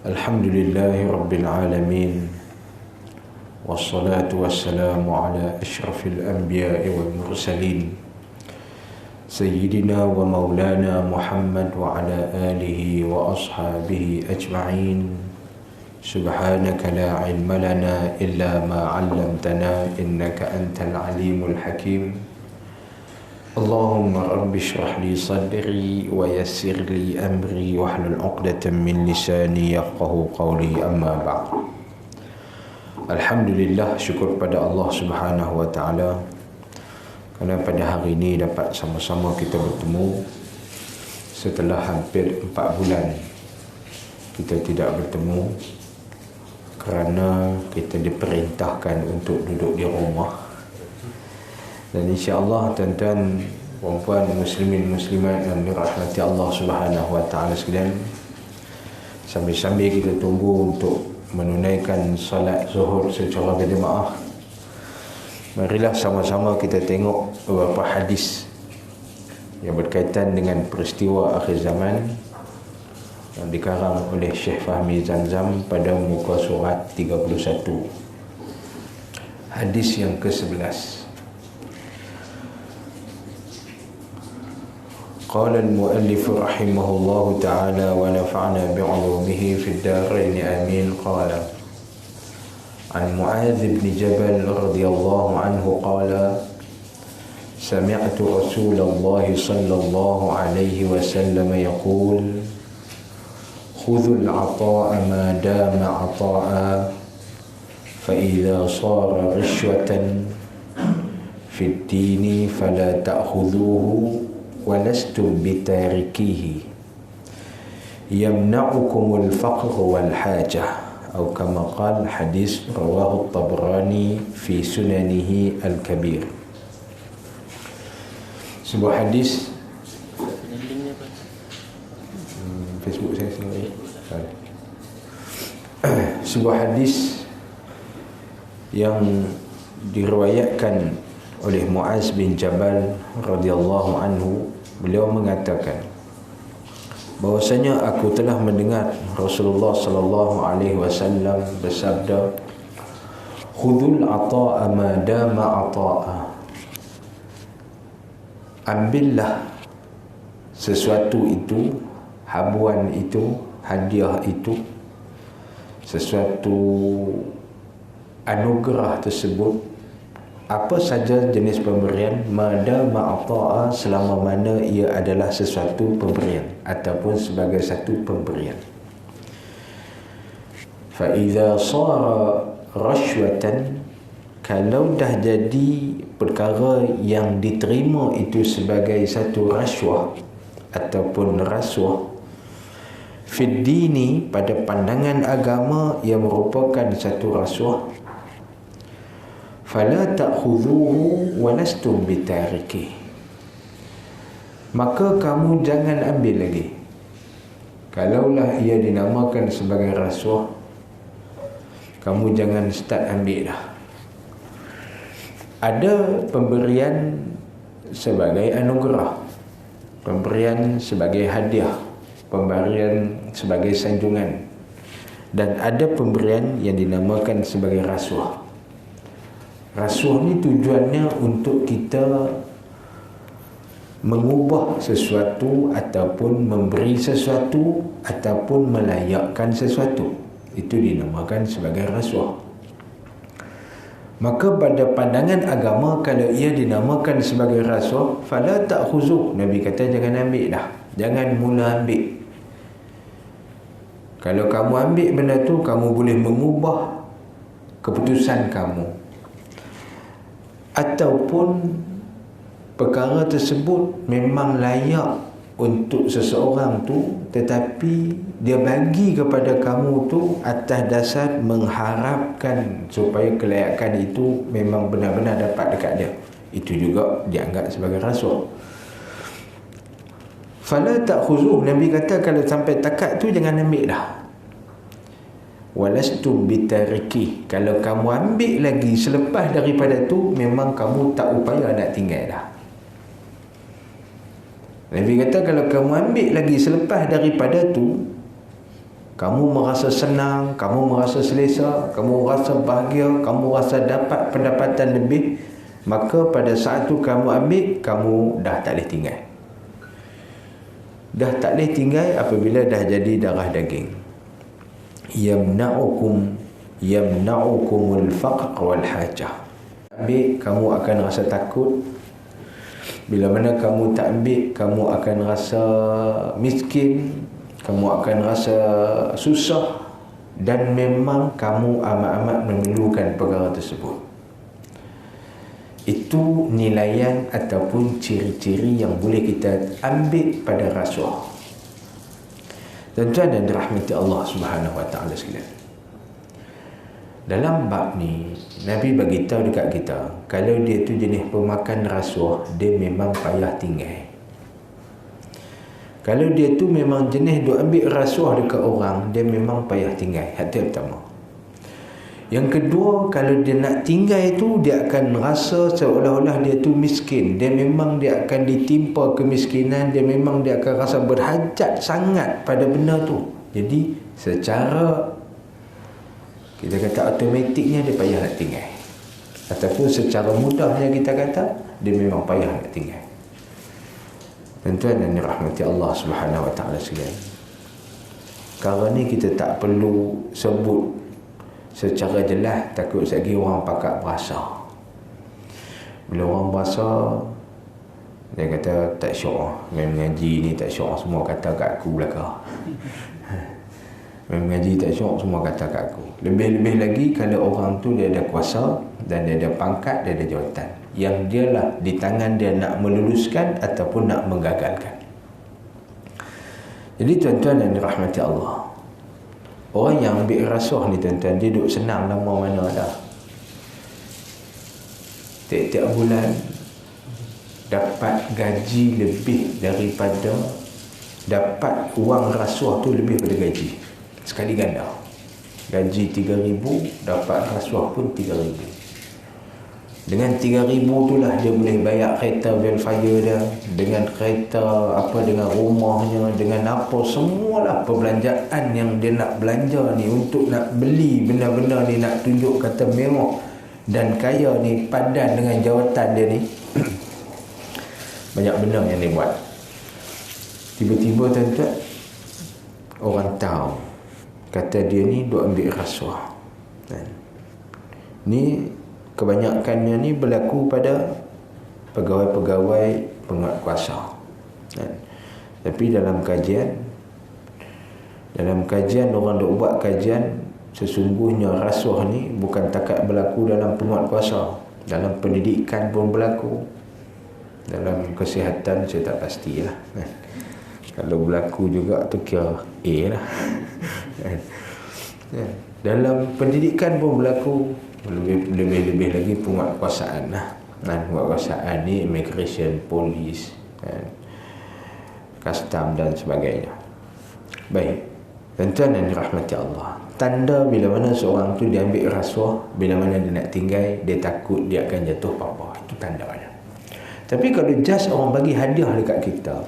Alhamdulillahi Rabbil Alamin. Wassalatu wassalamu ala ashrafil anbiya'i wal mursalin Sayyidina wa maulana Muhammad wa ala alihi wa ashabihi ajma'in. Subhanaka la ilma lana illa ma 'allamtana innaka antal alimul hakim. Allahumma rabbi shrah li sadri wa yassir li amri wahlul 'uqdatam min lisani yafqahu qawli, amma ba'd. Alhamdulillah, syukur pada Allah Subhanahu wa taala kerana pada hari ini dapat sama-sama kita bertemu setelah hampir 4 bulan kita tidak bertemu kerana kita diperintahkan untuk duduk di rumah. Dan insya-Allah tuan-tuan, puan-puan, muslimin muslimat yang dirahmati Allah Subhanahu wa taala sekalian, sambil-sambil kita tunggu untuk menunaikan salat zuhur secara berjemaah, marilah sama-sama kita tengok beberapa hadis yang berkaitan dengan peristiwa akhir zaman yang dikarang oleh Syekh Fahmi Zamzam pada muka surat 31. Hadis yang ke-11. Qala al-muallif rahimahullahu ta'ala wa nafa'na bi'ulumihi fid darain amin. Qala an Mu'adz bin Jabal radhiyallahu anhu qala sami'tu Rasulullah sallallahu alaihi wasallam yaqul khudhul 'ata'a ma dama 'ata'a fa idza sara rishwatan fid dini fala ta'khudhuhu walastum bitarikihi yamna'ukumul faqr wal hajah, atau kama qala. Hadis rawahu Tabrani fi sunanihi al-kabir. Sebuah hadis Facebook saya sendiri. Sebuah hadis yang diriwayatkan oleh Mu'adz bin Jabal radhiyallahu anhu. Beliau mengatakan bahwasanya aku telah mendengar Rasulullah sallallahu alaihi wasallam bersabda, khudhul ata'a ma dama ata'a, ambillah sesuatu itu, habuan itu, hadiah itu, sesuatu anugerah tersebut, apa saja jenis pemberian, mada ma'ata'a, selama mana ia adalah sesuatu pemberian ataupun sebagai satu pemberian. Fa idza sara rashwatan, kalau dah jadi perkara yang diterima itu sebagai satu rasuah ataupun rasuah, fid dini, pada pandangan agama ia merupakan satu rasuah, fala ta'khudhuhu walastum bitariki, maka kamu jangan ambil lagi. Kalaulah ia dinamakan sebagai rasuah, kamu jangan start ambil dah. Ada pemberian sebagai anugerah, pemberian sebagai hadiah, pemberian sebagai sanjungan, dan ada pemberian yang dinamakan sebagai rasuah. Rasuah ni tujuannya untuk kita mengubah sesuatu ataupun memberi sesuatu ataupun melayakkan sesuatu. Itu dinamakan sebagai rasuah. Maka pada pandangan agama, kalau ia dinamakan sebagai rasuah, fala ta'khuzuh, Nabi kata jangan ambil dah, jangan mula ambil. Kalau kamu ambil benda tu, kamu boleh mengubah keputusan kamu, ataupun perkara tersebut memang layak untuk seseorang tu, tetapi dia bagi kepada kamu tu atas dasar mengharapkan supaya kelayakan itu memang benar-benar dapat dekat dia. Itu juga dianggap sebagai rasuah. Fala ta'khuzuh, Nabi kata kalau sampai takat tu jangan ambil dah. Walastum bitariki, kalau kamu ambil lagi selepas daripada tu, memang kamu tak upaya nak tinggal dah. Nabi kata kalau kamu ambil lagi selepas daripada tu, kamu merasa senang, kamu merasa selesa, kamu merasa bahagia, kamu rasa dapat pendapatan lebih, maka pada saat tu kamu ambil, kamu dah tak boleh tinggal. Dah tak boleh tinggal apabila dah jadi darah daging. Yamna'ukumul faqr wal hajah. Ambil, kamu akan rasa takut. Bila mana kamu tak ambil, kamu akan rasa miskin, kamu akan rasa susah, dan memang kamu amat-amat memerlukan perkara tersebut. Itu nilaian ataupun ciri-ciri yang boleh kita ambil pada rasuah. Tuan-tuan dan dirahmati Allah Subhanahu Wa Taala sekalian, dalam bab ni Nabi bagi tahu dekat kita, kalau dia tu jenis pemakan rasuah, dia memang payah tinggal. Kalau dia tu memang jenis duk ambil rasuah dekat orang, dia memang payah tinggal. Hati pertama. Yang kedua, kalau dia nak tinggal itu, dia akan rasa seolah-olah dia tu miskin. Dia akan ditimpa kemiskinan, dia akan rasa berhajat sangat pada benda tu. Jadi secara, kita kata automatiknya dia payah nak tinggal. Ataupun secara mudahnya kita kata, dia memang payah nak tinggal. Tuan-tuan dan dirahmati Allah Subhanahu Wa Taala sekalian, perkara ni kita tak perlu sebut secara jelas, takut lagi orang pakat berasa. Bila orang berasa, dia kata tak syok, main mengaji ni tak syok, semua kata kat aku belakang. Main mengaji tak syok, semua kata kat aku. Lebih-lebih lagi kalau orang tu dia ada kuasa dan dia ada pangkat, dia ada jawatan, yang dia lah di tangan dia nak meluluskan ataupun nak menggagalkan. Jadi tuan-tuan yang dirahmati Allah, orang yang ambil rasuah ni tuan-tuan, dia duduk senang lama mana dah. Tiap-tiap bulan dapat gaji lebih daripada, dapat wang rasuah tu lebih daripada gaji. Sekali ganda. Gaji 3,000, dapat rasuah pun 3,000. Dengan 3,000 tu lah dia boleh bayar kereta Velfire dia, dengan kereta apa, dengan rumahnya, dengan apa, semualah perbelanjaan yang dia nak belanja ni untuk nak beli benda-benda ni, nak tunjuk kata mewah dan kaya ni, padan dengan jawatan dia ni. Banyak benda yang dia buat. Tiba-tiba tuan-tuan, orang tahu kata dia ni duk ambil rasuah. Ni kebanyakannya ni berlaku pada pegawai-pegawai penguatkuasa. Tapi dalam kajian orang duk buat kajian, sesungguhnya rasuah ni bukan takat berlaku dalam penguatkuasa, dalam pendidikan pun berlaku, dalam kesihatan saya tak pastilah. Kalau berlaku juga tu kira A lah. Dalam pendidikan pun berlaku, lebih-lebih lagi penguatkuasaan lah. Penguatkuasaan ni immigration, polis, custom dan sebagainya. Baik, tuan-tuan dan dirahmati Allah, tanda bila mana seorang tu dia ambil rasuah, bila mana dia nak tinggal, dia takut dia akan jatuh bawah, itu tandanya. Tapi kalau just orang bagi hadiah dekat kita,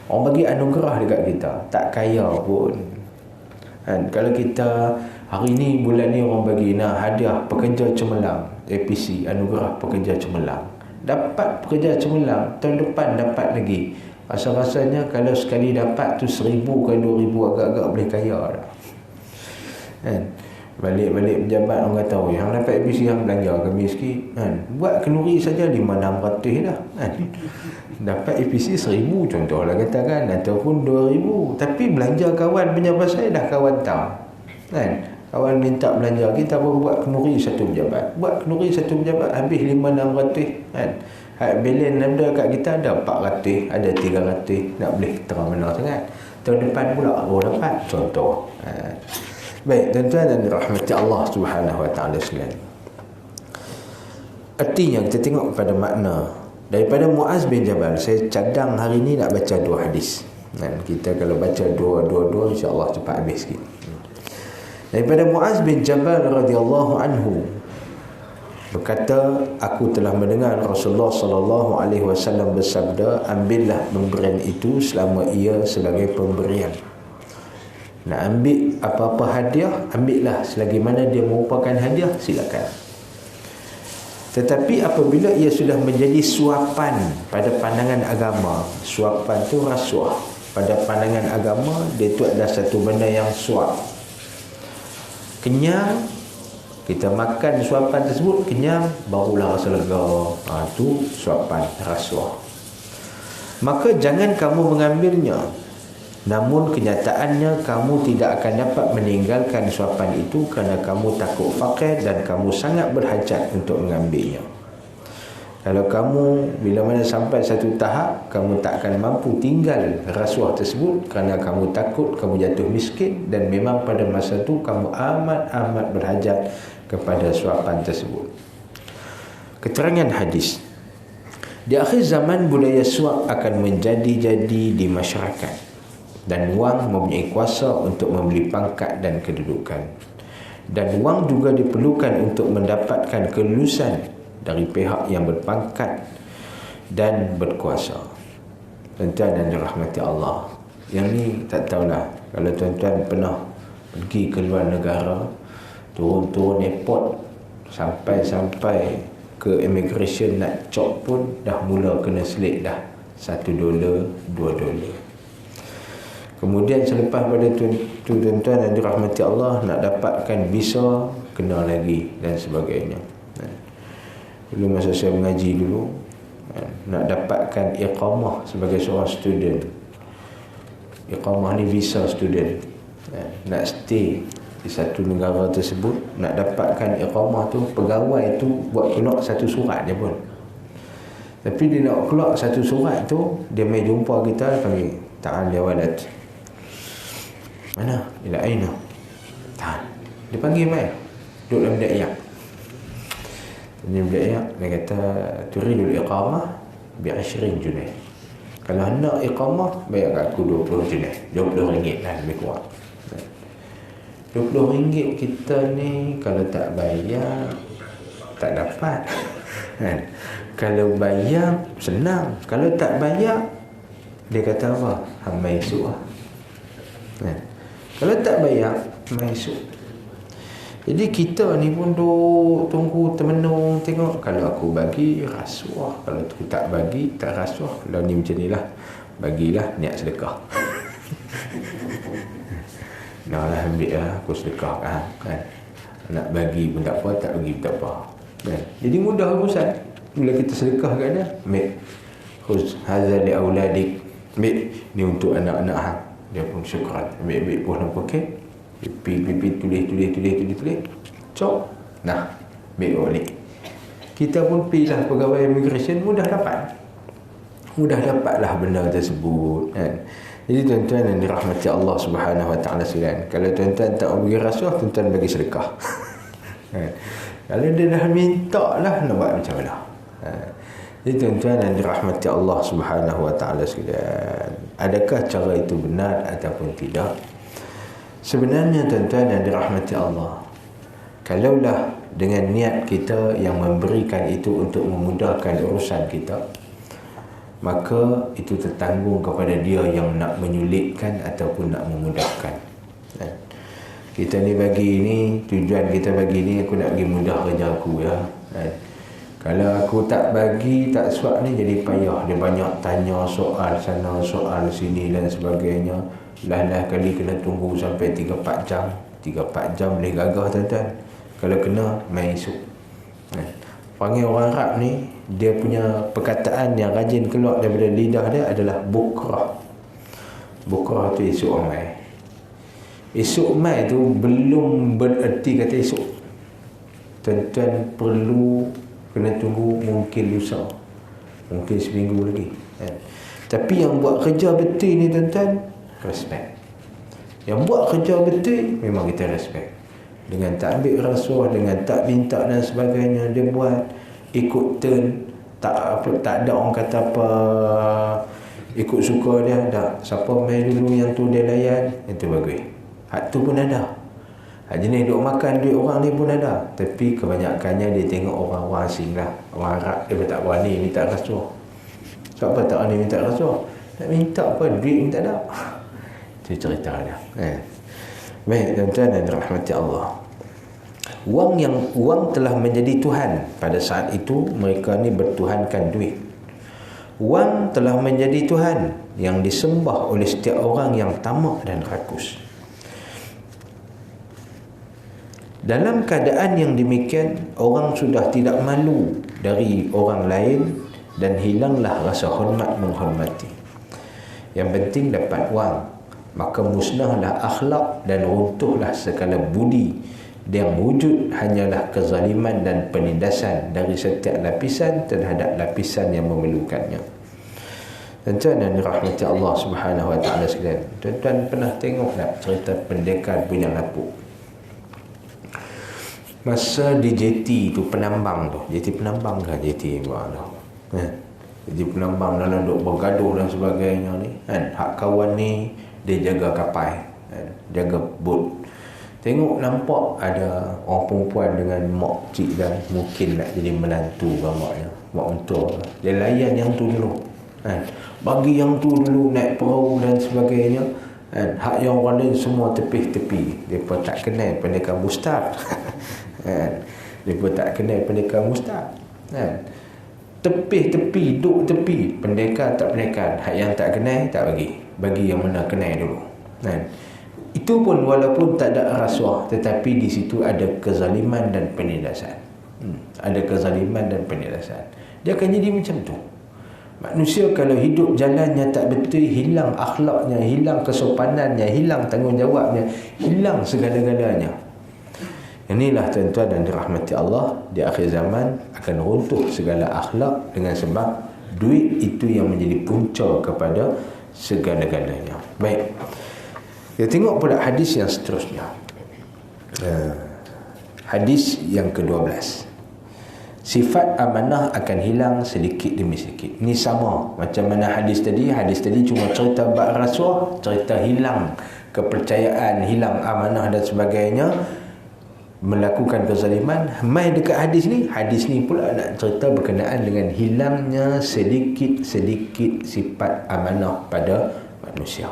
orang bagi anugerah dekat kita, tak kaya pun, kalau kita hari ni, bulan ni orang bagi hadiah pekerja cemerlang, APC, anugerah pekerja cemerlang, dapat pekerja cemerlang, tahun depan dapat lagi. Rasa-rasanya kalau sekali dapat tu 1,000 ke 2,000 agak-agak boleh kaya dah. Balik-balik pejabat orang kata, oh, yang dapat APC yang belanja kami sikit, buat kenduri saja 500-600 dah. Dapat APC 1,000 contohlah katakan, ataupun 2,000, tapi belanja kawan punya pasal dah kawan tahu. Kawan minta belanja, kita pun buat kenduri satu pejabat. Buat kenduri satu pejabat habis 500-600. Balance ada kat kita ada 400, ada 300, nak boleh terang mana sangat. Tahun depan pula dapat contoh. Baik, tuan-tuan dan dirahmati Allah Subhanahu Wa Taala sekalian, artinya kita tengok pada makna daripada Muaz bin Jabal. Saya cadang hari ni nak baca 2 hadis. Kita kalau baca dua insya-Allah cepat habis sikit. Daripada Muaz bin Jabal radhiyallahu anhu berkata, aku telah mendengar Rasulullah sallallahu alaihi wasallam bersabda, ambillah pemberian itu selama ia sebagai pemberian. Nak ambil apa-apa hadiah, ambillah selagi mana dia merupakan hadiah, silakan. Tetapi apabila ia sudah menjadi suapan pada pandangan agama, suapan tu rasuah. Pada pandangan agama, dia tu adalah satu benda yang suap. Kenyang, kita makan suapan tersebut, kenyang, barulah rasa lega. Tu suapan rasuah. Maka jangan kamu mengambilnya. Namun kenyataannya kamu tidak akan dapat meninggalkan suapan itu kerana kamu takut fakir dan kamu sangat berhajat untuk mengambilnya. Kalau kamu bila mana sampai satu tahap, kamu tak akan mampu tinggal rasuah tersebut kerana kamu takut kamu jatuh miskin, dan memang pada masa itu kamu amat berhajat kepada suapan tersebut. Keterangan hadis. Di akhir zaman budaya suap akan menjadi-jadi di masyarakat, dan wang mempunyai kuasa untuk membeli pangkat dan kedudukan. Dan wang juga diperlukan untuk mendapatkan kelulusan dari pihak yang berpangkat dan berkuasa. Tuan-tuan yang dirahmati Allah, yang ni tak tahulah, kalau tuan-tuan pernah pergi ke luar negara, turun airport, sampai ke immigration nak cop pun dah mula kena selit dah $1, $2. Kemudian selepas pada tuan-tuan yang dirahmati Allah nak dapatkan visa, kena lagi dan sebagainya. Dulu masa saya mengaji dulu, nak dapatkan iqamah sebagai seorang student. Iqamah ni visa student. Nak stay di satu negara tersebut, nak dapatkan iqamah tu, pegawai tu buat keluar satu surat je pun. Tapi dia nak keluar satu surat tu, dia mai jumpa kita, panggil, ta'al ya walad. Mana? Ila aina? Ta'al. Dia panggil mai. Duduk dalam da'iyak. Dia belajar, dia kata turidul iqamah bi-20 junai. Kalau nak iqamah, bayar kat aku 20 junai, RM20 lah lebih kurang. RM20 kita ni kalau tak bayar tak dapat. Kalau bayar senang, kalau tak bayar dia kata apa? Hamai esok lah. Kalau tak bayar, hamai esok. Jadi kita ni pun duk tunggu termenung, tengok kalau aku bagi rasuah, kalau aku tak bagi tak rasuah. Kalau ni macam ni lah, bagilah niat sedekah. Nah lah, ambil lah, aku sedekah kan. Nak bagi pun tak apa, tak bagi pun tak apa kan? Jadi mudah urusan. Bila kita sedekah kat dia, ambil khuz hadza li auladik, ambil ni untuk anak-anak hang. Dia pun syukran, ambil pun apa okey. Pipi tulis cop, nah ambil balik. Kita pun pilih pegawai immigration, mudah dapatlah benda tersebut kan. Jadi tuan-tuan yang dirahmati Allah Subhanahu Wa Taala sekalian, kalau tuan-tuan tak bagi rasuah, tuan-tuan bagi sedekah. Kalau dia dah minta lah, nak buat macam mana? Jadi tuan-tuan yang dirahmati Allah Subhanahu Wa Taala sekalian, adakah cara itu benar ataupun tidak? Sebenarnya tuan-tuan yang dirahmati Allah, kalaulah dengan niat kita yang memberikan itu untuk memudahkan urusan kita, maka itu tertanggung kepada dia yang nak menyulitkan ataupun nak memudahkan. Kita ni bagi ni, tujuan kita bagi ni, aku nak bagi mudah kerja aku ya. Kalau aku tak bagi, tak suap ni, jadi payah. Dia banyak tanya soal sana, soal sini dan sebagainya. Lah kali kena tunggu sampai 3-4 jam. 3-4 jam boleh gagah tuan-tuan. Kalau kena, main esok. Panggil orang Arab ni, dia punya perkataan yang rajin keluar daripada lidah dia adalah bukrah. Bukrah tu esok mai. Esok mai tu belum bererti kata esok. Tuan-tuan perlu kena tunggu mungkin lusa, mungkin seminggu lagi. Tapi yang buat kerja betul ni tuan-tuan, respect. Yang buat kerja betul memang kita respect. Dengan tak ambil rasuah, dengan tak minta dan sebagainya, dia buat ikut turn, tak ada orang kata apa, ikut suka dia. Tak, siapa main dulu yang tu dia layan, itu bagus. Hak tu pun ada. Hak jenis duk makan duit orang ni pun ada. Tapi kebanyakannya dia tengok orang-orang asing lah. Orang Arab dia tak berani minta rasuah. Sebab apa tak berani minta rasuah? Nak minta apa, duit minta tak. Itu cerita dia. Baik, tuan-tuan dan dirahmati Allah. Wang telah menjadi Tuhan. Pada saat itu mereka ni bertuhankan duit. Wang telah menjadi Tuhan yang disembah oleh setiap orang yang tamak dan rakus. Dalam keadaan yang demikian, orang sudah tidak malu dari orang lain dan hilanglah rasa hormat menghormati. Yang penting dapat wang, maka musnahlah akhlak dan runtuhlah segala budi. Yang wujud hanyalah kezaliman dan penindasan dari setiap lapisan terhadap lapisan yang memerlukannya. Tuan-tuan dan dirahmati Allah Subhanahu Wa Taala sekalian, tuan-tuan pernah tengok tak cerita pendekar Bujang Lapuk? Masa di JT tu, penambang tu, JT penambang ke JT mana tu, JT penambang dalam duk bergaduh dan sebagainya ni kan, hak kawan ni dia jaga kapal kan, jaga bot. Tengok nampak ada orang perempuan dengan mak cik dan mungkin nak jadi menantu gambarnya, mak mentua, dia layan yang tu dulu kan, bagi yang tu dulu naik perahu dan sebagainya kan. Hak yang orang lain semua tepi-tepi, dia pun tak kenal pendekar mustad kan, dia pun tak kenal pendekar mustad kan. Tepi-tepi, duduk tepi, pendekar tak pendekar, hak yang tak kenal tak bagi yang mana kenal dulu kan. Itu pun walaupun tak ada rasuah, tetapi di situ ada kezaliman dan penindasan. Ada kezaliman dan penindasan. Dia akan jadi macam tu. Manusia kalau hidup jalannya tak betul, hilang akhlaknya, hilang kesopanannya, hilang tanggungjawabnya, hilang segala-galanya. Inilah tuan-tuan dan dirahmati Allah, di akhir zaman akan runtuh segala akhlak dengan sebab duit itu yang menjadi punca kepada segala-galanya. Baik. Kita tengok pula hadis yang seterusnya. Hadis yang ke-12. Sifat amanah akan hilang sedikit demi sedikit. Ini sama macam mana hadis tadi. Hadis tadi cuma cerita bab rasuah, cerita hilang kepercayaan, hilang amanah dan sebagainya, melakukan kezaliman. Mai dekat hadis ni pula nak cerita berkenaan dengan hilangnya sedikit-sedikit sifat amanah pada manusia.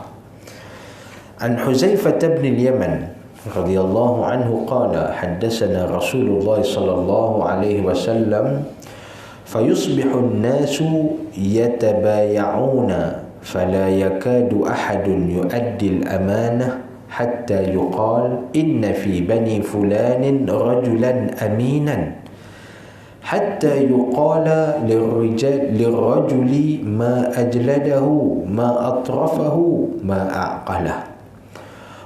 An Huzaifah bin al-Yaman radhiyallahu anhu qala haddatsana Rasulullah sallallahu alaihi wasallam fayusbihu an-nasu yatabaya'una fala yakadu ahadun yu'addi al-amanah hatta yuqal inna fi bani fulanin rajulan aminan hatta yuqala lirrajuli ma ajladahu ma atrafahu ma a'qalah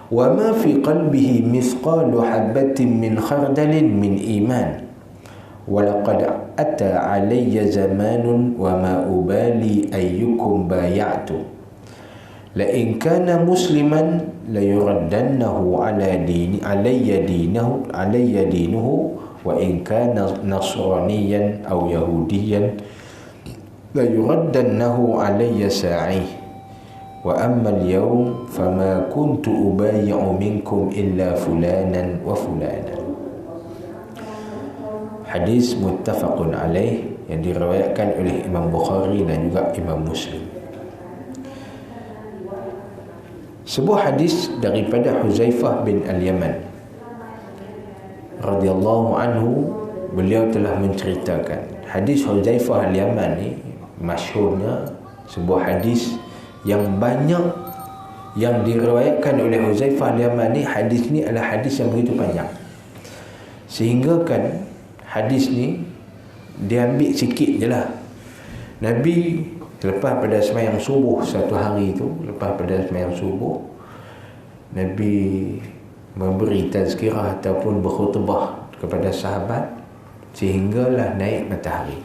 wa ma fi qalbihi mithqalu habatin min khardalin min iman wa laqad ata alayya zamanun wa ma ubali ayyukum bay'atu la in kana musliman la yuraddannahu alayya dinuhu wa in kana nasraniyan aw yahudiyan la yuraddannahu alayya sa'ih wa amma al-yawm fama kuntu ubay'u minkum illa fulanan wa fulanan. Hadis muttafaqun alaih yang diriwayatkan oleh Imam Bukhari dan juga Imam Muslim. Sebuah hadis daripada Huzaifah bin al-Yaman radhiyallahu anhu, beliau telah menceritakan. Hadis Huzaifah al-Yaman ni masyhurnya sebuah hadis yang banyak yang diriwayatkan oleh Huzaifah al-Yaman ni. Hadis ni adalah hadis yang begitu panjang sehingga kan hadis ni diambil sikit je lah. Nabi lepas pada sembahyang subuh satu hari tu, lepas pada sembahyang subuh, Nabi memberi tazkirah ataupun berkhutbah kepada sahabat sehinggalah naik matahari.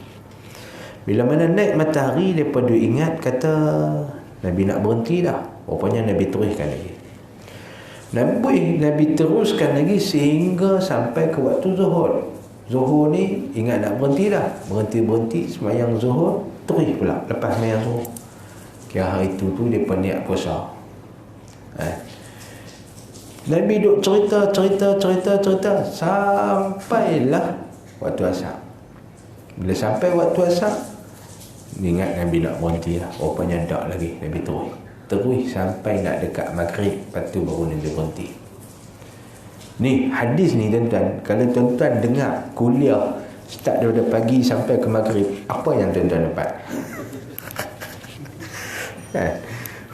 Bila mana naik matahari, mereka ingat kata Nabi nak berhenti dah. Rupanya Nabi teruskan lagi. Nabi teruskan lagi sehingga sampai ke waktu zuhur. Zuhur ni ingat nak berhenti dah. Berhenti sembahyang zuhur, terus pula lepas sembahyang zuhur. Kira hari tu mereka niat puasa. Nabi duk cerita sampailah waktu asar. Bila sampai waktu asar, ingat Nabi nak berhenti lah. Rupanya tak lagi, Nabi terus. terus sampai nak dekat maghrib, lepas tu baru dia berhenti. Ni hadis ni tuan-tuan, kalau tuan-tuan dengar kuliah start daripada pagi sampai ke maghrib, apa yang tuan-tuan dapat?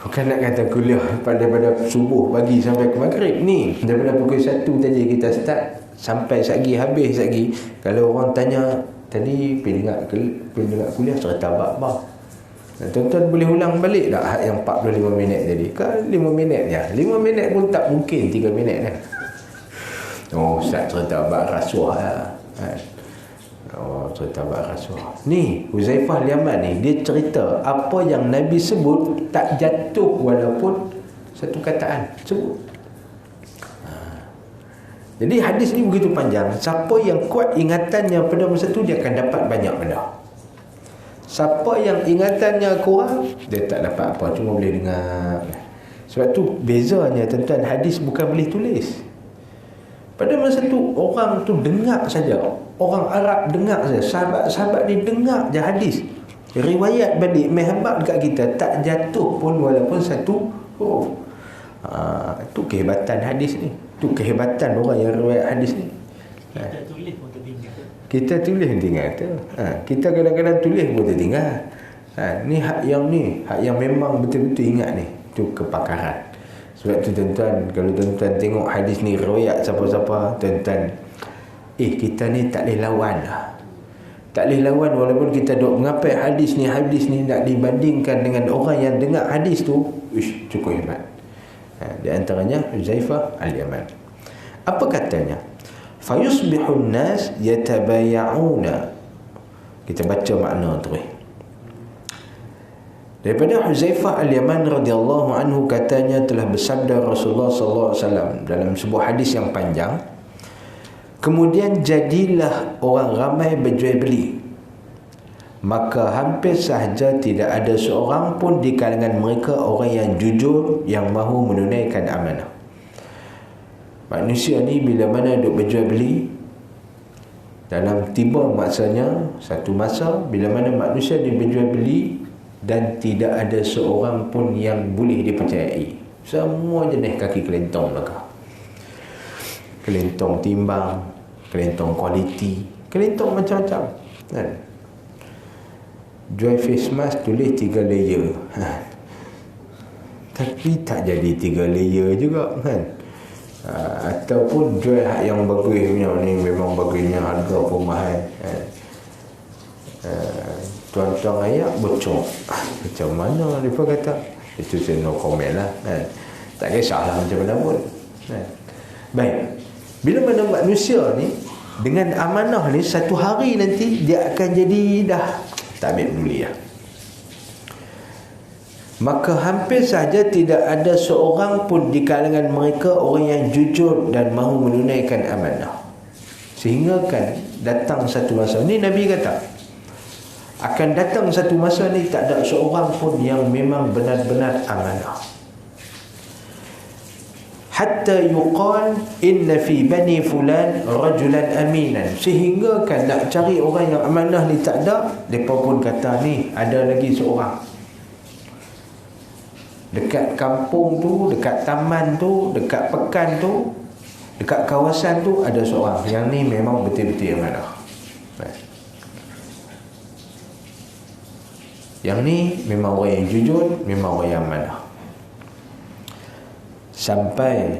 Bukan nak kata kuliah daripada subuh pagi sampai ke maghrib. Ni daripada pukul 1 tadi kita start sampai sagi habis sagi. Kalau orang tanya tadi pergi dengar kuliah cerita apa? Tuan-tuan boleh ulang balik tak yang 45 minit tadi? Kan 5 minit je. 5 minit pun tak mungkin 3 minit dah. Oh, Ustaz cerita bab rasuah lah. Oh, cerita bab rasuah. Ni Huzaifah Al-Yaman ni, dia cerita apa yang Nabi sebut tak jatuh walaupun satu kataan sebut. Jadi hadis ni begitu panjang. Siapa yang kuat ingatannya pada masa tu, dia akan dapat banyak benda. Siapa yang ingatannya kurang, dia tak dapat apa, cuma boleh dengar. Sebab tu bezanya tuan-tuan, hadis bukan boleh tulis. Pada masa tu orang tu dengar saja. Orang Arab dengar saja. Sahabat-sahabat ni dengar je hadis. Riwayat balik mehabak dekat kita, tak jatuh pun walaupun satu huruf. Itu kehebatan hadis ni. Itu kehebatan orang yang riwayat hadis ni. Kita tulis pun tertinggal. Kita tulis tinggal tu. Kita kadang-kadang tulis pun tertinggal. Ni hak yang memang betul-betul ingat ni. Itu kepakaran. Sebab tu tuan-tuan, kalau tuan-tuan tengok hadis ni riwayat siapa-siapa, tuan-tuan, kita ni tak boleh lawan lah. Tak boleh lawan walaupun kita duk mengapai hadis ni nak dibandingkan dengan orang yang dengar hadis tu, cukup hebat. Di antaranya Huzaifah Al-Yaman. Apa katanya? Fayusbihun nas yatabaya'una. Kita baca makna tu. Daripada Huzaifah Al-Yaman radhiyallahu anhu, katanya telah bersabda Rasulullah sallallahu alaihi wasallam dalam sebuah hadis yang panjang, kemudian jadilah orang ramai berjual beli, maka hampir sahaja tidak ada seorang pun di kalangan mereka orang yang jujur, yang mahu menunaikan amanah. Manusia ni bila mana duk berjual beli, dalam tiba masanya, satu masa bila mana manusia dia berjual beli dan tidak ada seorang pun yang boleh dipercayai. Semua jenis kaki kelentong mereka. Kelentong timbang, kelentong kualiti, kelentong macam-macam kan. Jual face mask tulis 3 layer tapi tak jadi 3 layer juga kan. Ataupun jual hak yang bagus punya ni, memang bagusnya harga pun mahal kan. Tuan-tuan ayak bocor, macam mana dia pun kata, itu saya no comment lah kan. Tak kisahlah macam mana pun kan. Baik, bila mana manusia ni dengan amanah ni, satu hari nanti dia akan jadi dah tak ambil peduli lah. Maka hampir saja tidak ada seorang pun di kalangan mereka orang yang jujur dan mahu menunaikan amanah. Sehingga kan datang satu masa ni, Nabi kata akan datang satu masa ni tak ada seorang pun yang memang benar-benar amanah. Hatta yuqal inna fi bani fulan rajulan aminan. Sehingga kan nak cari orang yang amanah ni tak ada, mereka pun kata ni ada lagi seorang. Dekat kampung tu, dekat taman tu, dekat pekan tu, dekat kawasan tu ada seorang yang ni memang betul-betul amanah. Yang ni memang orang yang jujur, memang orang yang amanah. Sampai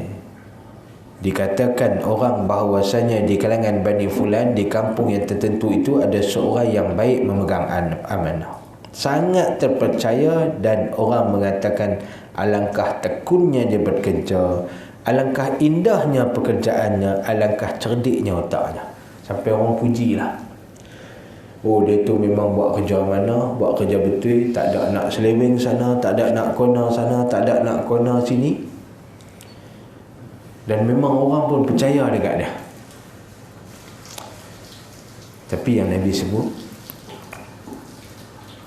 dikatakan orang bahawasanya di kalangan Bani Fulan, di kampung yang tertentu itu ada seorang yang baik memegang amanah, sangat terpercaya, dan orang mengatakan alangkah tekunnya dia bekerja, alangkah indahnya pekerjaannya, alangkah cerdiknya otaknya. Sampai orang pujilah, oh dia tu memang buat kerja mana, buat kerja betul, tak ada nak seleweng sana, tak ada nak kona sana, tak ada nak kona sini. Dan memang orang pun percaya dekat dia. Tapi yang Nabi sebut,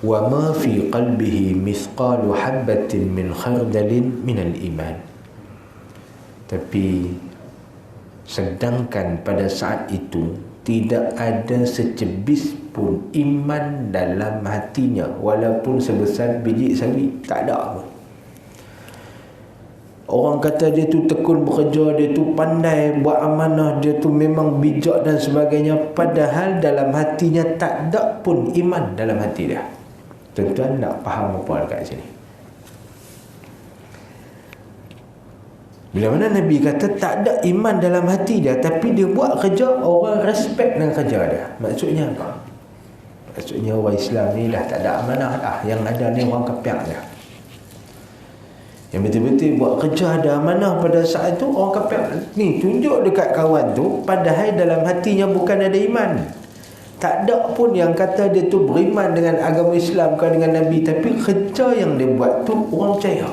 wa ma fi qalbihi mithqalu habatin min khardalin min al-iman. Tapi sedangkan pada saat itu tidak ada secebis pun iman dalam hatinya, walaupun sebesar biji sawi, tak ada pun. Orang kata dia tu tekun bekerja, dia tu pandai buat amanah, dia tu memang bijak dan sebagainya, padahal dalam hatinya tak ada pun iman dalam hati dia. Tuan-tuan nak faham apa dekat sini? Bila mana Nabi kata tak ada iman dalam hati dia, tapi dia buat kerja, orang respect dengan kerja dia. Maksudnya apa? Maksudnya orang Islam ni dah tak ada amanah dah. Yang ada ni orang kafir je. Yang betul-betul buat kerja ada amanah pada saat tu, orang kafir ni tunjuk dekat kawan tu, padahal dalam hatinya bukan ada iman. Tak ada pun yang kata dia tu beriman dengan agama Islam ke dengan Nabi, tapi kerja yang dia buat tu orang percaya.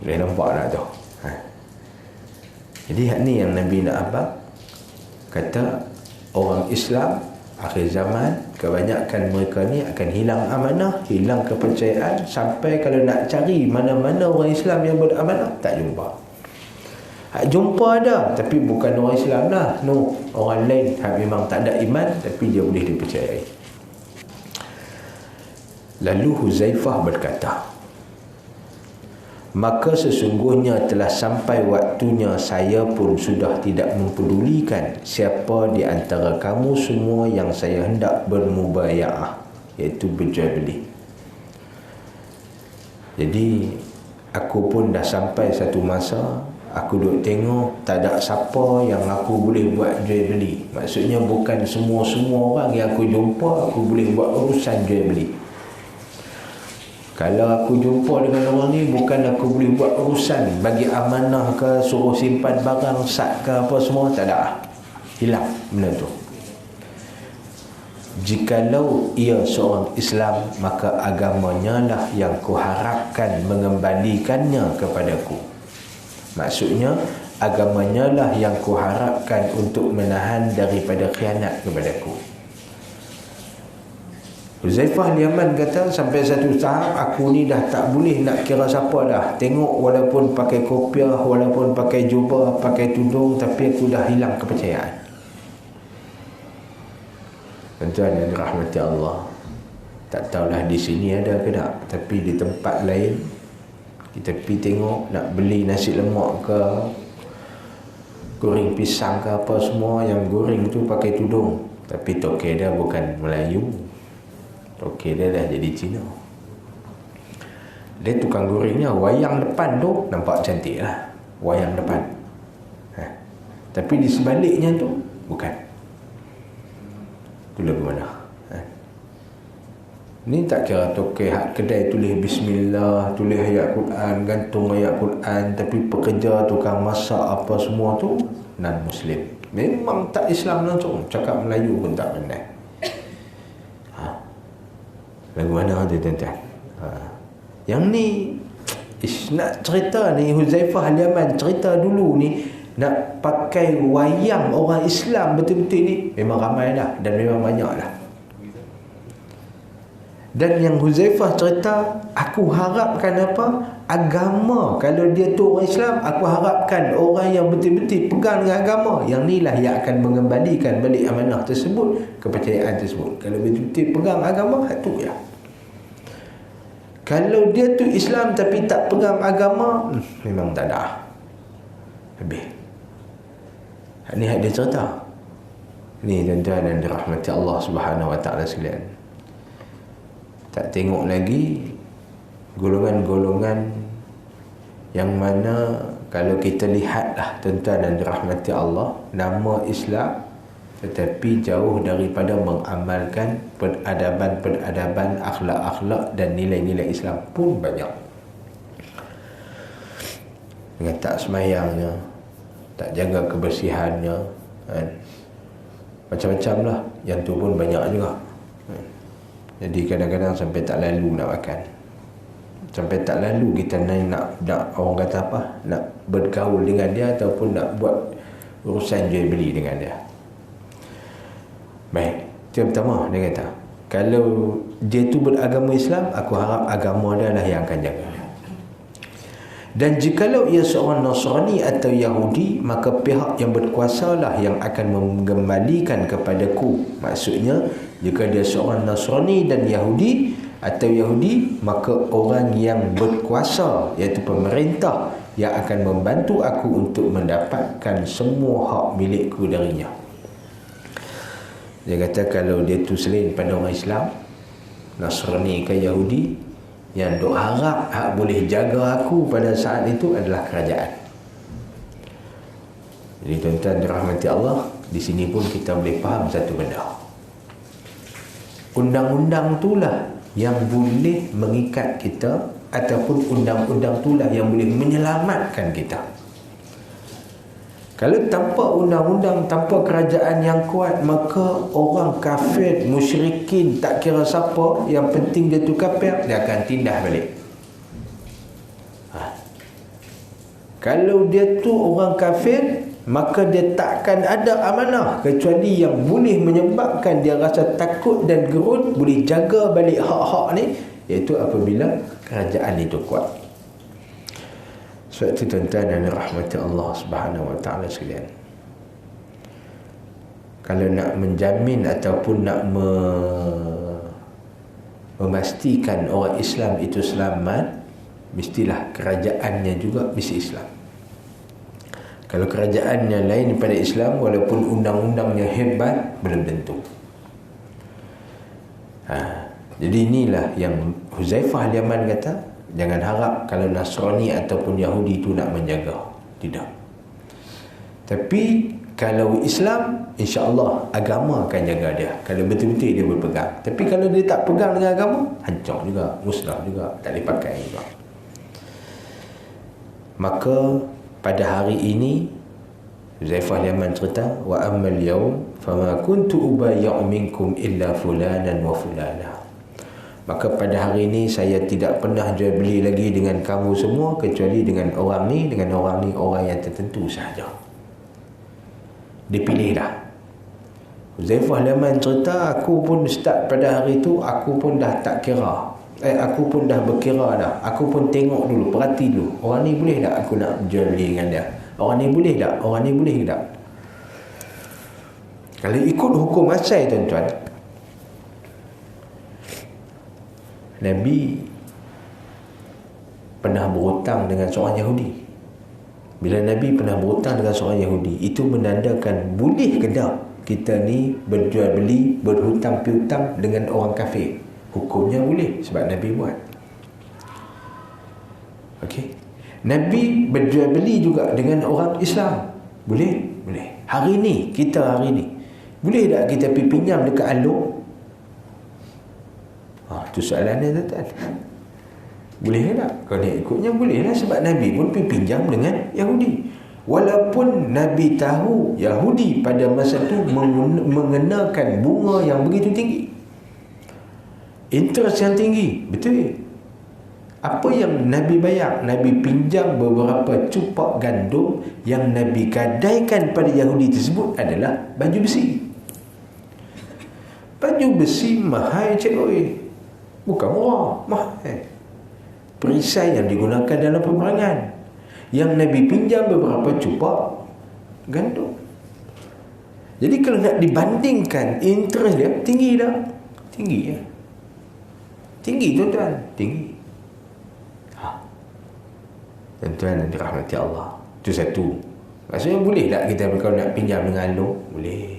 Boleh nampak tak tu? Jadi ni yang Nabi nak abang kata, orang Islam akhir zaman kebanyakan mereka ni akan hilang amanah, hilang kepercayaan, sampai kalau nak cari mana-mana orang Islam yang beramanah tak jumpa. Jumpa ada, tapi bukan orang Islam lah. No, orang lain memang tak ada iman, tapi dia boleh dipercayai. Lalu Huzaifah berkata, maka sesungguhnya telah sampai waktunya saya pun sudah tidak mempedulikan siapa di antara kamu semua yang saya hendak bermubayaah, iaitu berjual beli. Jadi aku pun dah sampai satu masa, aku duk tengok tak ada siapa yang aku boleh buat jual beli. Maksudnya bukan semua-semua orang yang aku jumpa aku boleh buat urusan jual beli. Kalau aku jumpa dengan orang ni, bukan aku boleh buat urusan bagi amanah ke, suruh simpan barang, sad ke apa semua, tak ada. Hilang benda tu. Jikalau ia seorang Islam, maka agamanya lah yang kuharapkan mengembalikannya kepadaku. Maksudnya agamanya lah yang kuharapkan untuk menahan daripada khianat kepadaku. Huzaifah Yaman kata, sampai satu tahap aku ni dah tak boleh nak kira siapa dah. Tengok walaupun pakai kopiah, walaupun pakai jubah, pakai tudung, tapi aku dah hilang kepercayaan. Tuan-tuan yang dirahmati Allah, tak tahulah di sini ada ke tak, tapi di tempat lain kita pergi tengok nak beli nasi lemak ke, goreng pisang ke apa semua, yang goreng tu pakai tudung, tapi tokek dia bukan Melayu, tokek dia dah jadi Cina. Dia tukang gorengnya, wayang depan tu nampak cantik lah, wayang depan, tapi di sebaliknya tu bukan. Tu lagu mana? Ni tak kira tokek kedai tulis Bismillah, tulis ayat Quran, gantung ayat Quran, tapi pekerja tukang masak apa semua tu non-Muslim. Memang tak Islam langsung, cakap Melayu pun tak pandai. Lagu mana tu tuan-tuan? Yang ni nak cerita ni, Huzaifah Al-Yaman cerita dulu ni, nak pakai wayang orang Islam betul-betul ni memang ramai dah, dan memang banyak dah. Dan yang Huzaifah cerita, aku harapkan apa? Agama, kalau dia tu orang Islam, aku harapkan orang yang betul-betul pegang dengan agama, yang ni lah yang akan mengembalikan balik amanah tersebut, kepercayaan tersebut. Kalau betul-betul pegang agama, tu ya. Kalau dia tu Islam tapi tak pegang agama, memang tak ada. Habis. Ni dia cerita. Ni tuan-tuan yang dirahmati Allah Subhanahu Wa Taala sekalian. Tak tengok lagi golongan-golongan yang mana kalau kita lihatlah tuan-tuan yang dirahmati Allah, nama Islam tetapi jauh daripada mengamalkan peradaban-peradaban, akhlak-akhlak dan nilai-nilai Islam pun banyak. Dengan tak semayangnya, tak jaga kebersihannya, macam-macam lah. Yang tu pun banyak juga. Jadi kadang-kadang sampai tak lalu nak makan, sampai tak lalu kita nak orang kata apa, nak bergaul dengan dia ataupun nak buat urusan jual beli dengan dia. Baik, itu yang pertama. Dia kata, kalau dia tu beragama Islam, aku harap agama dia lah yang akan jaga. Dan jikalau ia seorang Nasrani atau Yahudi, maka pihak yang berkuasa lah yang akan mengembalikan kepadaku. Maksudnya, jika dia seorang Nasrani dan Yahudi, atau Yahudi, maka orang yang berkuasa iaitu pemerintah yang akan membantu aku untuk mendapatkan semua hak milikku darinya. Dia kata kalau dia tu selain pada orang Islam, Nasrani ke Yahudi, yang duk harap hak boleh jaga aku pada saat itu adalah kerajaan. Jadi tuan-tuan dirahmati Allah, di sini pun kita boleh faham satu benda. Undang-undang itulah yang boleh mengikat kita, ataupun undang-undang itulah yang boleh menyelamatkan kita. Kalau tanpa undang-undang, tanpa kerajaan yang kuat, maka orang kafir, musyrikin, tak kira siapa, yang penting dia tu kafir, dia akan tindah balik. Kalau dia tu orang kafir, maka dia takkan ada amanah kecuali yang boleh menyebabkan dia rasa takut dan gerut, boleh jaga balik hak-hak ni, iaitu apabila kerajaan itu kuat. Sebab itu tuan-tuan dan rahmati Allah Subhanahu wa taala sekalian, kalau nak menjamin ataupun nak memastikan orang Islam itu selamat, mestilah kerajaannya juga mesti Islam. Kalau kerajaannya lain daripada Islam, walaupun undang-undangnya hebat, belum tentu. Jadi inilah yang Huzaifah Al-Yaman kata, jangan harap kalau Nasrani ataupun Yahudi itu nak menjaga. Tidak. Tapi kalau Islam, insya-Allah agama akan jaga dia, kalau betul-betul dia berpegang. Tapi kalau dia tak pegang dengan agama, hancur juga, musnah juga, tak boleh pakai juga. Maka pada hari ini Huzaifah Al-Yaman cerita, wa ammal yawm fama kuntu ubayyu minkum illa fulanan wa fulana. Maka pada hari ini saya tidak pernah jual beli lagi dengan kamu semua kecuali dengan orang ni, dengan orang ni, orang yang tertentu sahaja. Dipilih dah. Huzaifah Al-Yaman cerita, aku pun start pada hari itu, aku pun dah tak kira. Aku pun dah berkira dah. Aku pun tengok dulu, perhati dulu. Orang ni boleh tak aku nak jual beli dengan dia? Orang ni boleh tak? Orang ni boleh tak? Kalau ikut hukum asal, tuan-tuan, Nabi pernah berhutang dengan seorang Yahudi. Bila Nabi pernah berhutang dengan seorang Yahudi, itu menandakan boleh ke tak kita ni berjual beli, berhutang piutang dengan orang kafir. Hukumnya boleh sebab Nabi buat. Okey. Nabi berjual beli juga dengan orang Islam. Boleh? Boleh. Hari ni, kita hari ni, boleh tak kita pergi pinjam dekat Along? Itu soalannya, tuan-tuan. Boleh tak? Kalau dia ikutnya boleh lah, sebab Nabi pun pergi pinjam dengan Yahudi. Walaupun Nabi tahu Yahudi pada masa itu mengenakan bunga yang begitu tinggi, interest yang tinggi. Betul. Apa yang Nabi bayar? Nabi pinjam beberapa cupak gandum yang Nabi gadaikan pada Yahudi tersebut adalah baju besi. Baju besi mahal, cikgu. Bukan murah, mahal. Perisai yang digunakan dalam peperangan, yang Nabi pinjam beberapa cupak gandum. Jadi kalau nak dibandingkan, interest dia tinggi tak? Tinggi ya. Tinggi, tuan-tuan, tinggi. Tuan-tuan yang dirahmati Allah, itu satu. Maksudnya boleh tak kita kalau nak pinjam dengan Along? Boleh.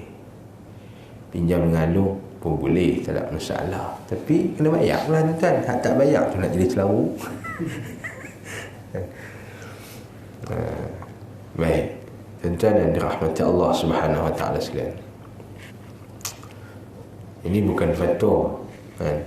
Pinjam dengan Along pun boleh, tak ada masalah. Tapi kena bayar pula, tuan-tuan. Hak tak bayar tu nak jadi celaru. Baik, tuan-tuan yang dirahmati Allah Subhanahu wa taala sekalian, ini bukan fatwa kan?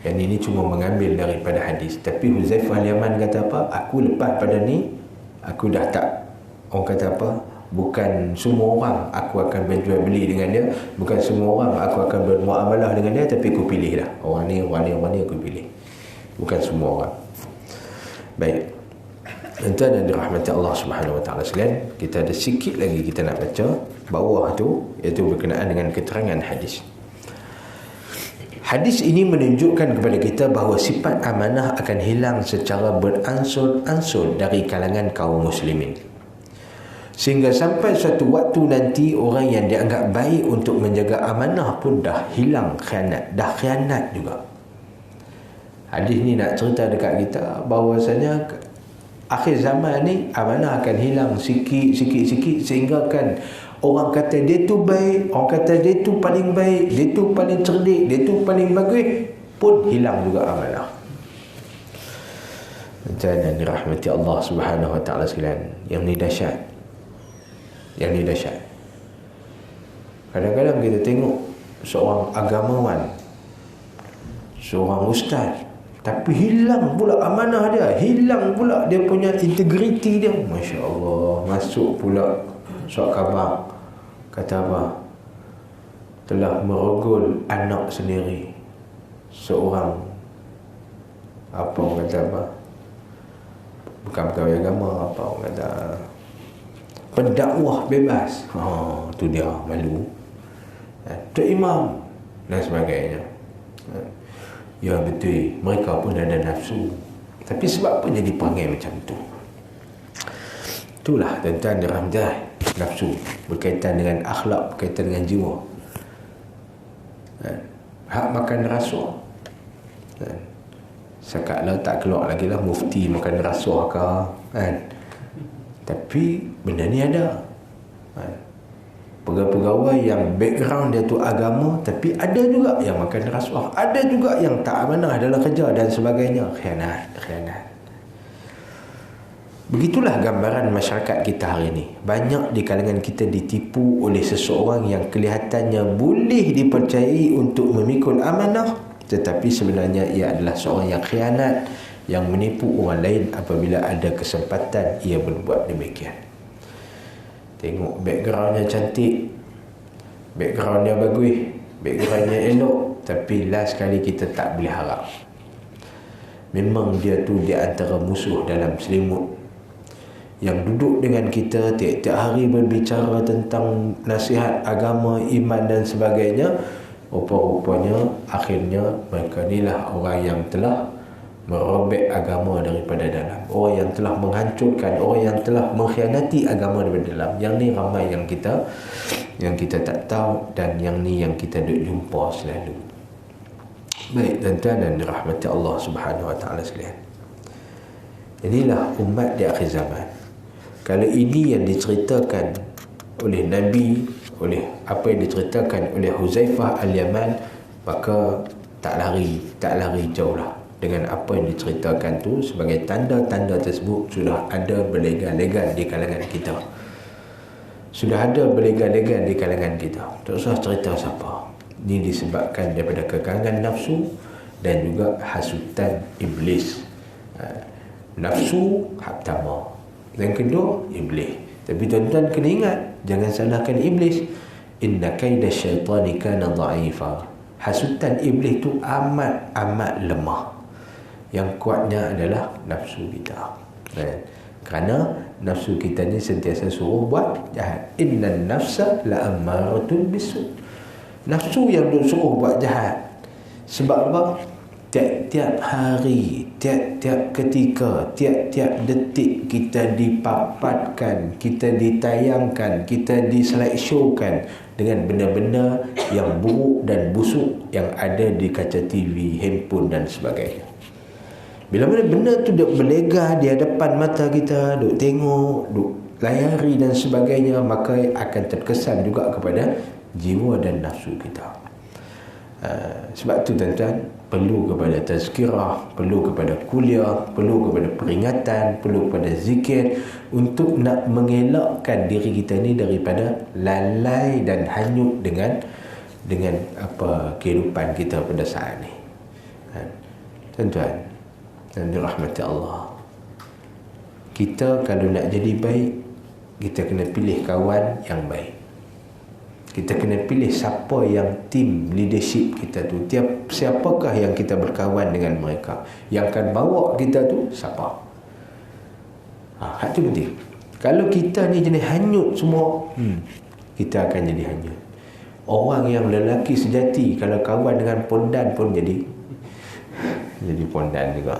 Yang ini cuma mengambil daripada hadis. Tapi Huzaifah Al-Yaman kata apa? Aku lepas pada ni, aku dah tak, orang kata apa, bukan semua orang aku akan berjual beli dengan dia, bukan semua orang aku akan bermuamalah dengan dia, tapi aku pilih dah orang ni, orang ni, orang ni aku pilih, bukan semua orang. Baik, tuan-tuan yang dirahmati Allah Subhanahu wa taala sekalian, kita ada sikit lagi kita nak baca bawah tu, iaitu berkenaan dengan keterangan hadis. Hadis ini menunjukkan kepada kita bahawa sifat amanah akan hilang secara beransur-ansur dari kalangan kaum muslimin, sehingga sampai suatu waktu nanti orang yang dianggap baik untuk menjaga amanah pun dah hilang khianat, dah khianat juga. Hadis ni nak cerita dekat kita bahawasanya akhir zaman ni amanah akan hilang sikit sehingga kan orang kata dia tu baik, orang kata dia tu paling baik, dia tu paling cerdik, dia tu paling bagus, pun hilang juga amanah. Dan dirahmati Allah Subhanahu wa taala sekalian, yang ni dahsyat. Yang ni dahsyat. Kadang-kadang kita tengok seorang agamawan, seorang ustaz, tapi hilang pula amanah dia, hilang pula dia punya integriti dia. Masya Allah. Masuk pula surat khabar, kata apa? Telah merogol anak sendiri seorang, apa orang kata apa, bukan pegawai agama, apa orang kata, pendakwah bebas. Tu dia malu. Tu imam dan sebagainya. Ya betul, mereka pun ada nafsu. Tapi sebab apa jadi panggil macam tu? Itulah tuan-tuan dirahmati, nafsu berkaitan dengan akhlak, berkaitan dengan jiwa. Hak makan rasuah. Sekatlah tak keluar lagi lah mufti makan rasuah ke, kan? Tapi benda ni ada. Pegawai-pegawai yang background dia tu agama, tapi ada juga yang makan rasuah, ada juga yang tak amanah dalam kerja dan sebagainya. Khianat. Begitulah gambaran masyarakat kita hari ini. Banyak di kalangan kita ditipu oleh seseorang yang kelihatannya boleh dipercayai untuk memikul amanah, tetapi sebenarnya ia adalah seorang yang khianat, yang menipu orang lain apabila ada kesempatan ia berbuat demikian. Tengok backgroundnya cantik, backgroundnya bagus, backgroundnya elok, tapi last kali kita tak boleh harap. Memang dia tu di antara musuh dalam selimut yang duduk dengan kita tiap-tiap hari berbicara tentang nasihat agama, iman dan sebagainya. Rupa-rupanya akhirnya mereka inilah orang yang telah merobek agama daripada dalam, orang yang telah menghancurkan, orang yang telah mengkhianati agama daripada dalam. Yang ni ramai yang kita tak tahu, dan yang ni yang kita duk jumpa selalu. Baik tuan-tuan dan dirahmati Allah Subhanahu wa taala sekalian, inilah umat di akhir zaman. Kalau ini yang diceritakan oleh Nabi, oleh apa yang diceritakan oleh Huzaifah Al-Yaman, maka tak lari jauh lah dengan apa yang diceritakan tu. Sebagai tanda-tanda tersebut sudah ada berlegar-legar di kalangan kita. Sudah ada berlegar-legar di kalangan kita. Tak usah cerita siapa. Ini disebabkan daripada kekangan nafsu dan juga hasutan iblis. Nafsu hak pertama, yang kedua iblis. Tapi tuan-tuan kena ingat, jangan salahkan iblis. Inna kaida syaitani kana dha'ifa. Hasutan iblis tu amat lemah. Yang kuatnya adalah nafsu kita. Kerana nafsu kita ni sentiasa suruh buat jahat. Innan nafsa la'ammaratun bisu'. Nafsu yang suruh buat jahat. Sebab apa? Tiap-tiap hari, tiap-tiap ketika, tiap-tiap detik kita dipapatkan, kita ditayangkan, kita dislideshowkan dengan benda-benda yang buruk dan busuk yang ada di kaca TV, handphone dan sebagainya. Bila mana benda tu duk berlegar di hadapan mata kita, duk tengok, duk layari dan sebagainya, maka akan terkesan juga kepada jiwa dan nafsu kita. Sebab tu tuan-tuan, perlu kepada tazkirah, perlu kepada kuliah, perlu kepada peringatan, perlu kepada zikir untuk nak mengelakkan diri kita ni daripada lalai dan hanyut dengan apa kehidupan kita pada saat ni. Tuan-tuan dan dirahmati Allah, kita kalau nak jadi baik, kita kena pilih kawan yang baik. Kita kena pilih siapa yang tim leadership kita tu, siapakah yang kita berkawan dengan mereka, yang akan bawa kita tu siapa. Hak tu penting. Kalau kita ni jenis hanyut semua, kita akan jadi hanyut. Orang yang lelaki sejati kalau kawan dengan pondan pun jadi pondan juga.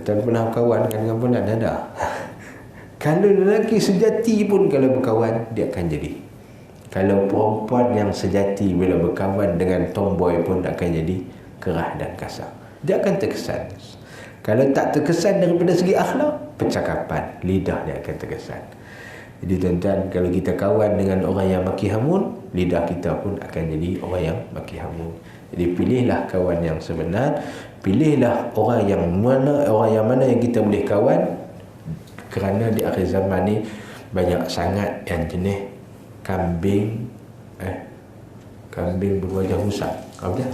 Tuan pernah kawan dengan pondan? Ada. Kalau lelaki sejati pun kalau berkawan, dia akan jadi Kalau perempuan yang sejati bila berkawan dengan tomboy pun akan jadi kerah dan kasar. Dia akan terkesan. Kalau tak terkesan daripada segi akhlak, percakapan, lidah dia akan terkesan. Jadi tuan-tuan, kalau kita kawan dengan orang yang maki hamun, lidah kita pun akan jadi orang yang maki hamun. Jadi pilihlah kawan yang sebenar, pilihlah orang yang mana yang kita boleh kawan, kerana di akhir zaman ni banyak sangat yang jenis kambing berwajah musang. Apa dia?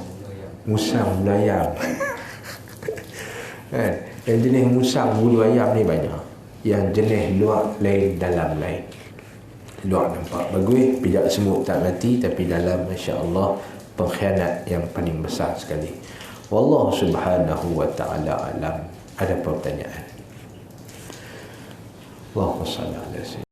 Musang bulu ayam. Kan? Yang jenis musang bulu ayam ni banyak. Yang jenis luar lain, dalam lain. Luar nampak bagus, pijak semut tak mati, tapi dalam masya-Allah pengkhianat yang paling besar sekali. Wallahu subhanahu wa ta'ala alam. Ada pertanyaan? Allahumma salli ala sayyidina